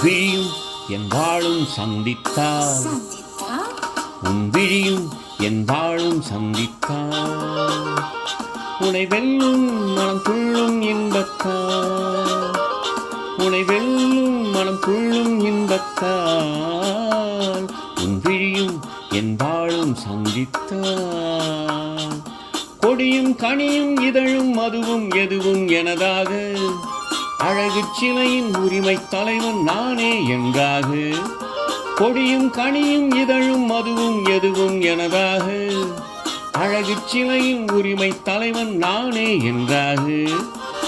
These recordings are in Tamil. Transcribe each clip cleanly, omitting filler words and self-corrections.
விழியும் என் வாழும் சந்தித்தால் உன் விழியும் என் வாழும் சந்தித்தால் உனை வெல்லும் மனம் துள்ளும் இன்பத்தால் உனை வெல்லும் மனம் துள்ளும் இன்பத்தால் உன் விழியும் என் வாழும் சந்தித்தால் கொடியும் கனியும் இதழும் மதுவும் எதுவும் எனதாக அழகு சிலையின் உரிமை தலைவன் நானே என்றாக கொடியும் கனியும் இதழும் மதுவும் எதுவும் எனதாக அழகு சிலையின் உரிமை தலைவன் நானே என்றாக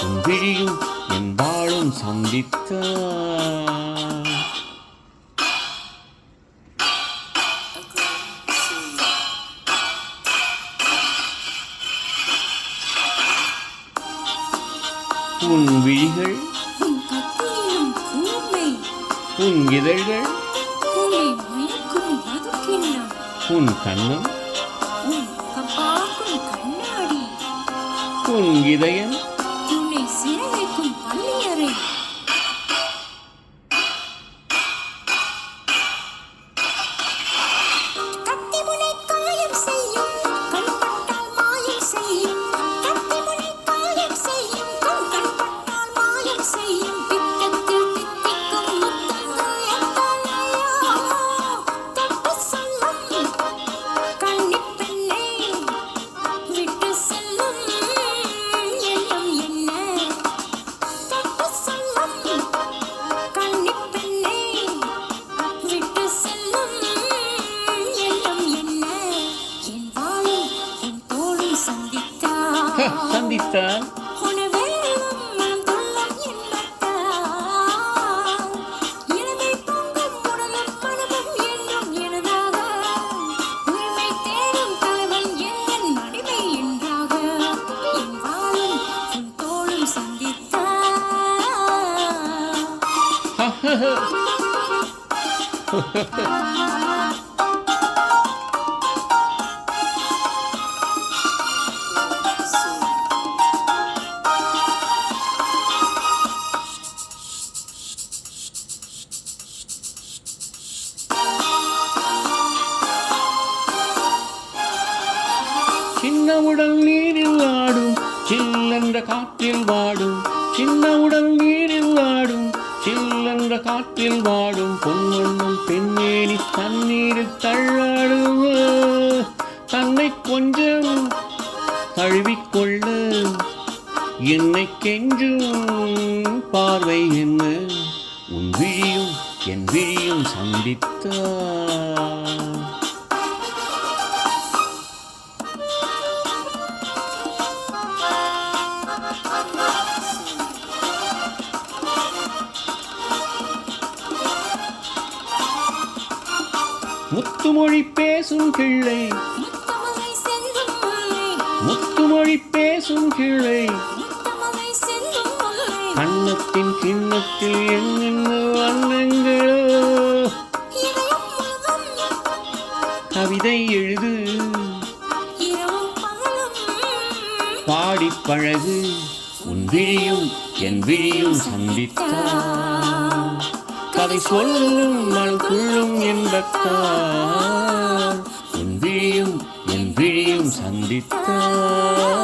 உன் விழியும் என் வாழும் சந்தித்தார். உன் விழிகள் உன் இதழ்கள் உன் கண்ணம் உன் இதயம் சந்தித்தால் சின்ன உடல் நீரில் ஆடும் சில்லென்ற காற்றில் வாடும் சின்ன உடல் நீரில் ஆடும் சில்லென்ற காற்றில் வாடும் பொன்வண்ணம் பெண்ணேனி தண்ணீரில் தள்ளாடும் தன்னை கொஞ்சம் தழுவிக்கொள்ள என்னை கெஞ்சும் பார்வை என்ன உன் விழியும் என் விழியும் சந்தித்தார். முத்துமொழி பேசும் கிள்ளை முத்துமொழி பேசும் கிள்ளை கண்ணத்தின் கிண்ணத்தில் என்னென்ன வண்ணங்களோ கவிதை எழுது பாடி பழகு உன் விழியும் என் விழியும் சந்தித்தார் கதை சொல்லும் மனம் துள்ளும் என்பத்தார் உன் விழியும் என் விழியும் சந்தித்தார்.